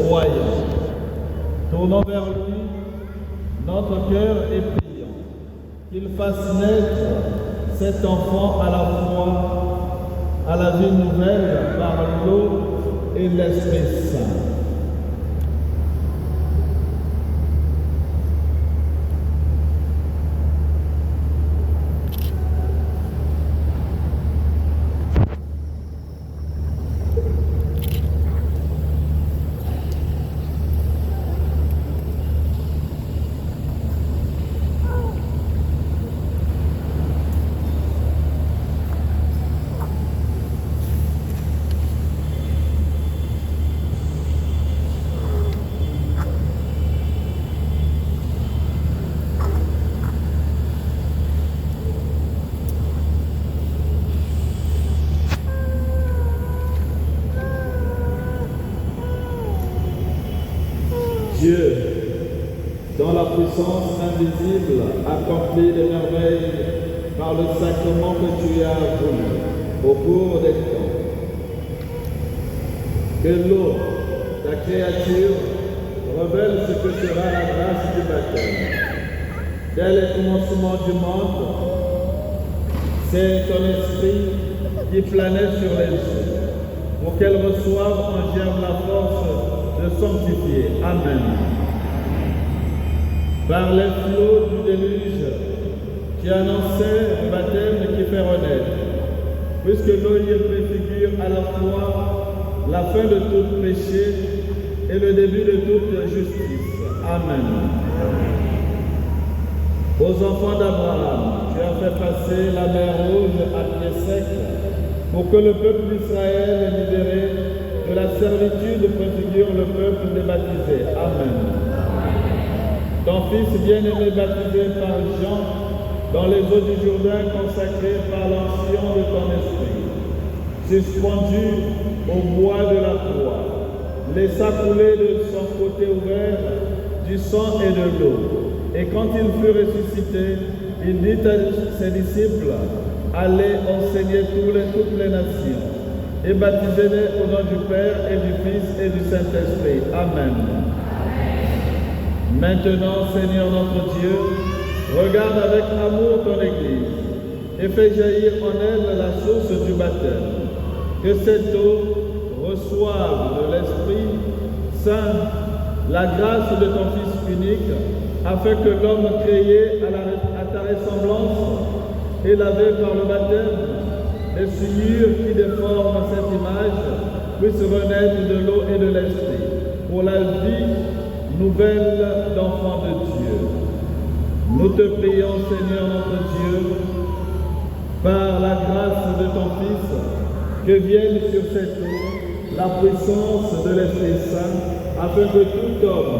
croyant. Tournons vers lui notre cœur et prions qu'il fasse naître cet enfant à la fois à la vie nouvelle par l'eau et l'Esprit Saint. Dieu, dans la puissance invisible, accomplit les merveilles par le sacrement que tu as voulu au cours des temps. Que l'eau, ta créature, révèle ce que sera la grâce du baptême. Dès le commencement du monde, c'est ton esprit qui planait sur les eaux, pour qu'elles reçoivent en germe la force de sanctifier. Amen. Par les flots du déluge qui annonçaient le baptême qui fait renaître, puisque l'eau y préfigure à la fois la fin de tout péché et le début de toute justice. Amen. Aux enfants d'Abraham, tu as fait passer la mer Rouge à pied sec pour que le peuple d'Israël, libéré de la servitude, préfigure le peuple des baptisés. Amen. Ton Fils bien-aimé baptisé par Jean dans les eaux du Jourdain consacrées par l'onction de ton esprit, suspendu au bois de la croix, laissa couler de son côté ouvert du sang et de l'eau. Et quand il fut ressuscité, il dit à ses disciples, allez enseigner toutes les nations et baptisez-les au nom du Père et du Fils et du Saint-Esprit. Amen. Maintenant, Seigneur notre Dieu, regarde avec amour ton Église et fais jaillir en elle la source du baptême. Que cette eau reçoive de l'Esprit Saint la grâce de ton Fils unique, afin que l'homme créé à ta ressemblance et lavé par le baptême, les souillures qui déforment cette image puissent renaître de l'eau et de l'Esprit pour la vie nouvelle d'enfants de Dieu. Nous te prions, Seigneur notre Dieu, par la grâce de ton Fils, que vienne sur cette eau la puissance de l'Esprit Saint, afin que tout homme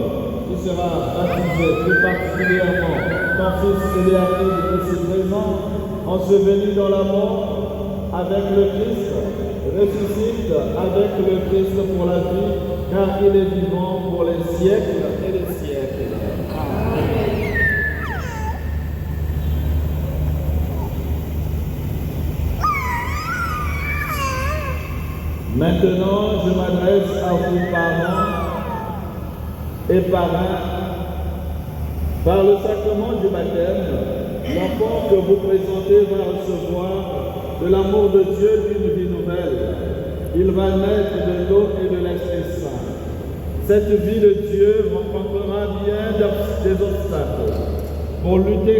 qui sera baptisé, plus particulièrement ton Fils Éléaquim ici présent, enseveli dans la mort avec le Christ, ressuscite avec le Christ pour la vie, car il est vivant pour les siècles et les siècles. Amen. Maintenant, je m'adresse à vous, parents et parrains. Par le sacrement du baptême, l'enfant que vous présentez va recevoir de l'amour de Dieu d'une vie nouvelle. Il va naître de l'eau et de l'Esprit Saint. Cette vie de Dieu rencontrera bien des obstacles pour lutter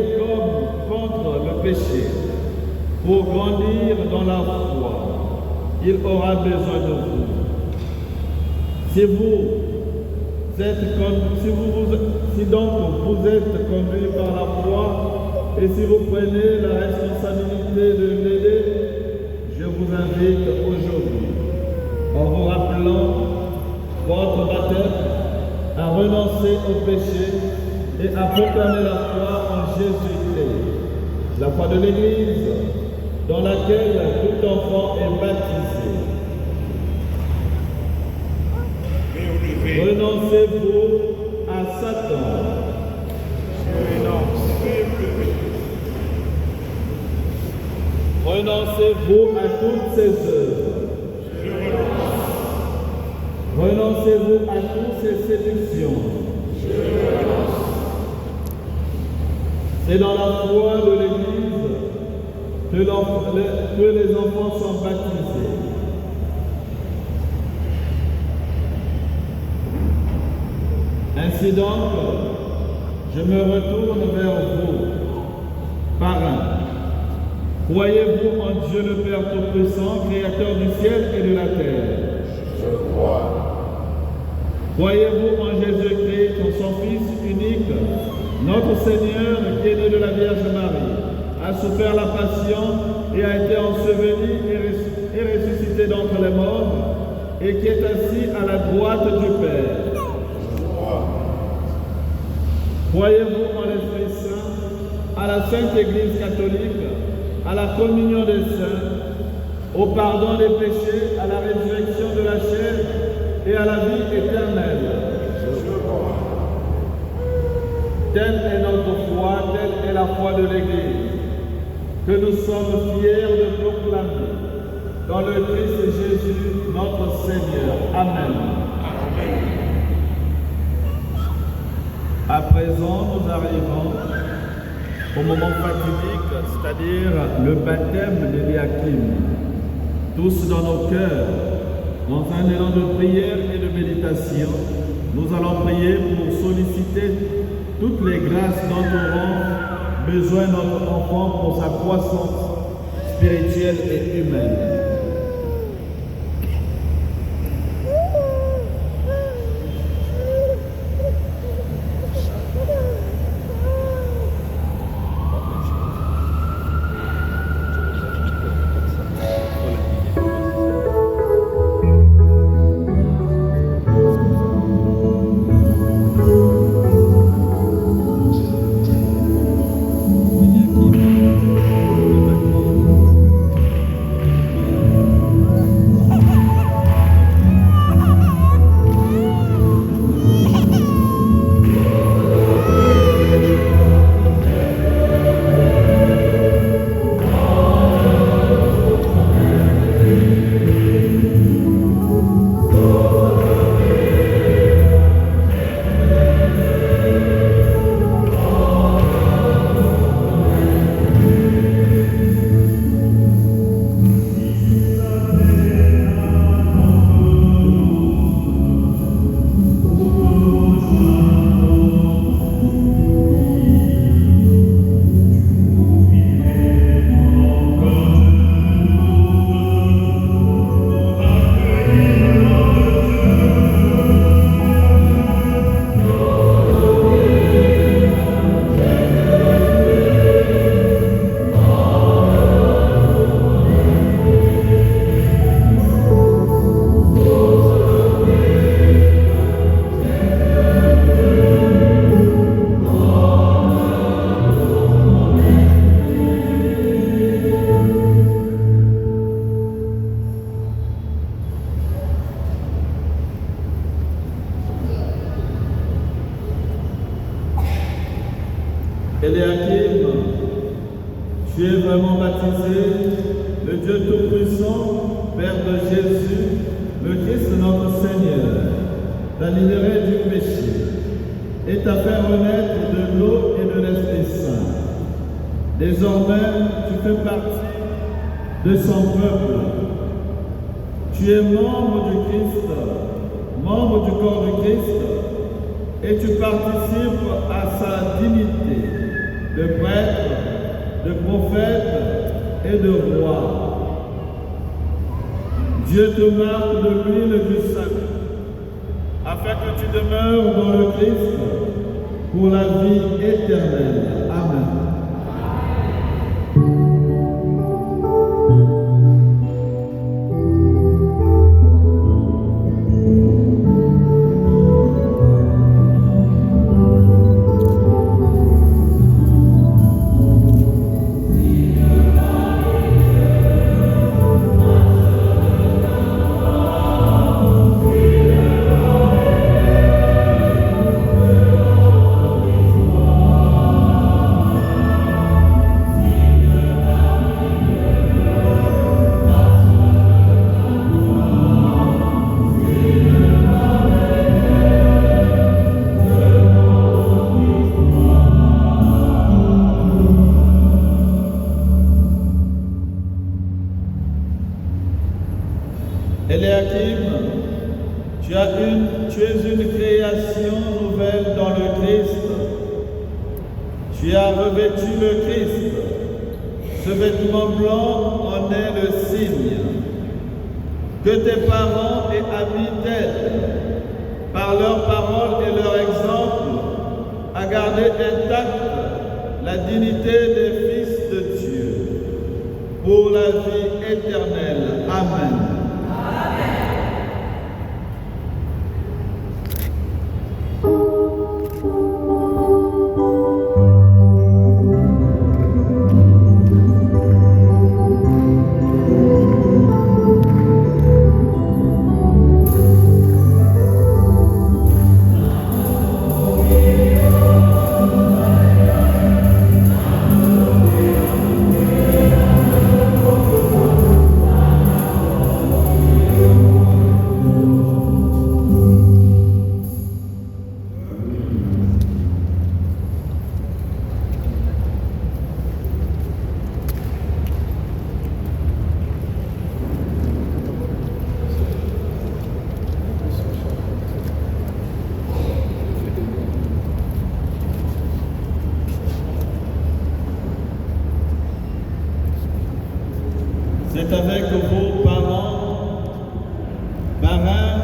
contre le péché, pour grandir dans la foi. Il aura besoin de vous. Si donc vous êtes conduit par la foi et si vous prenez la responsabilité de l'aider, je vous invite aujourd'hui, en vous rappelant votre baptême, à renoncer au péché et à proclamer la foi en Jésus-Christ, la foi de l'Église, dans laquelle tout enfant est baptisé. Renoncez-vous à Satan. Renoncez-vous à toutes ses œuvres. Renoncez Renoncez-vous à toutes ces séductions. C'est dans la foi de l'Église que les enfants sont baptisés. Ainsi donc, je me retourne vers vous, parrains. Croyez-vous en Dieu le Père Tout-Puissant, Créateur du ciel et de la terre? Je crois. Croyez-vous en Jésus-Christ, son Fils unique, notre Seigneur, qui est né de la Vierge Marie, a souffert la passion et a été enseveli et ressuscité d'entre les morts, et qui est assis à la droite du Père? Croyez-vous en l'Esprit Saint, à la Sainte Église catholique, à la communion des saints, au pardon des péchés, à la résurrection de la chair et à la vie éternelle? Telle est notre foi, telle est la foi de l'Église, que nous sommes fiers de proclamer dans le Christ Jésus, notre Seigneur. Amen. À présent, nous arrivons au moment fatidique, c'est-à-dire le baptême d'Eliakim. Tous dans nos cœurs, dans un élan de prière et de méditation, nous allons prier pour solliciter toutes les grâces dont auront besoin notre enfant pour sa croissance spirituelle et humaine. Eliakim, tu es vraiment baptisé, le Dieu Tout-Puissant, Père de Jésus, le Christ notre Seigneur, t'a libéré du péché et t'a fait renaître de l'eau et de l'Esprit Saint. Désormais, tu fais partie de son peuple. Tu es membre du Christ, membre du corps du Christ, et tu participes à sa dignité de prêtre, de prophète et de roi. Dieu te marque de l'huile du salut, afin que tu demeures dans le Christ pour la vie éternelle. Amen. tu es une création nouvelle dans le Christ. Tu as revêtu le Christ. Ce vêtement blanc en est le signe. Que tes parents et amis t'aident, par leurs paroles et leur exemple, à garder intacte la dignité des fils de Dieu, pour la vie éternelle. Amen. C'est avec vos parents, marins,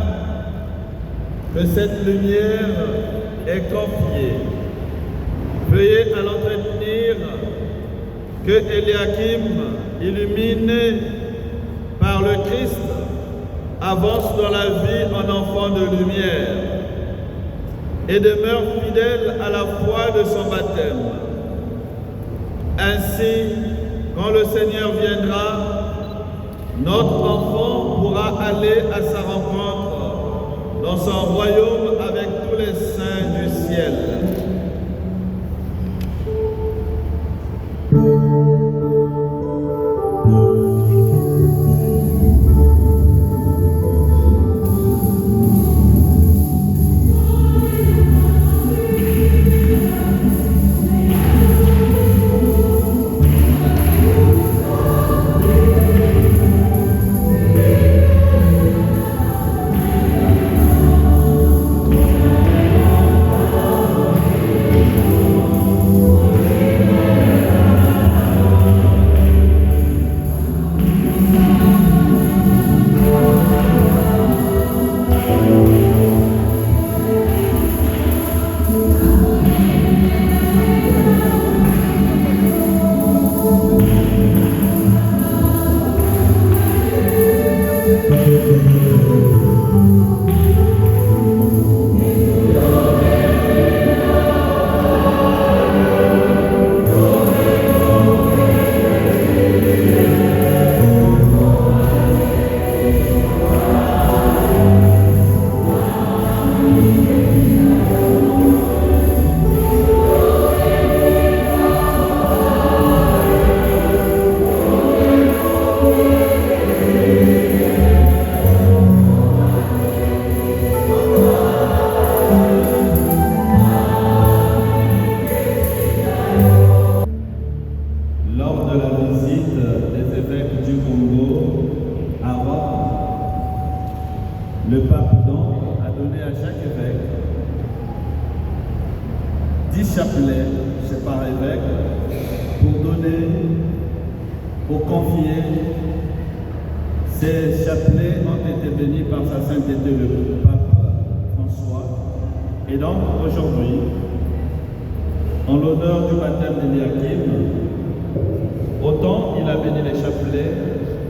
que cette lumière est confiée. Veuillez à l'entretenir, que Eliakim, illuminé par le Christ, avance dans la vie en enfant de lumière et demeure fidèle à la foi de son baptême. Ainsi, quand le Seigneur viendra, notre enfant pourra aller à sa rencontre dans son royaume avec tous les saints du ciel. Le pape donc a donné à chaque évêque 10 chapelets, c'est par évêque, pour donner, pour confier. Ces chapelets ont été bénis par sa sainteté le pape François. Et donc aujourd'hui, en l'honneur du baptême d'Eliakim, autant il a béni les chapelets,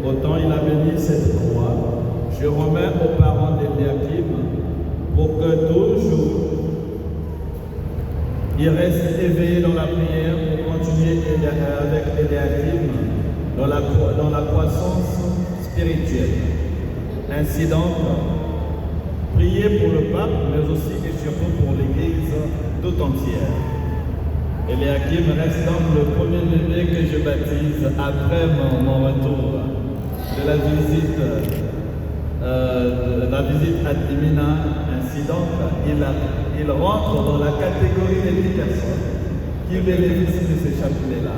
autant il a béni cette croix. Je remets aux parents d'Eliakim pour que toujours ils restent éveillés dans la prière pour continuer avec Eliakim dans la croissance spirituelle. Ainsi donc, priez pour le pape, mais aussi et surtout pour l'Église tout entière. Eliakim reste donc le premier bébé que je baptise après mon retour de la visite à Timina. Ainsi donc, il rentre dans la catégorie des 10 personnes qui bénéficient de ces chapelets-là.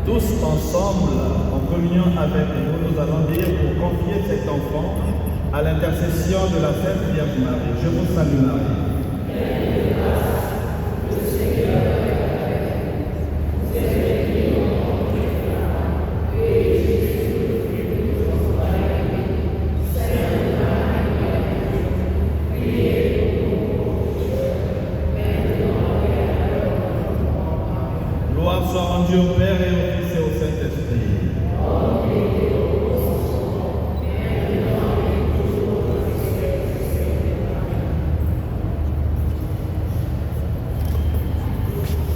Tous ensemble, en communion avec nous, nous allons dire pour confier cet enfant à l'intercession de la Sainte Vierge Marie, je vous salue Marie.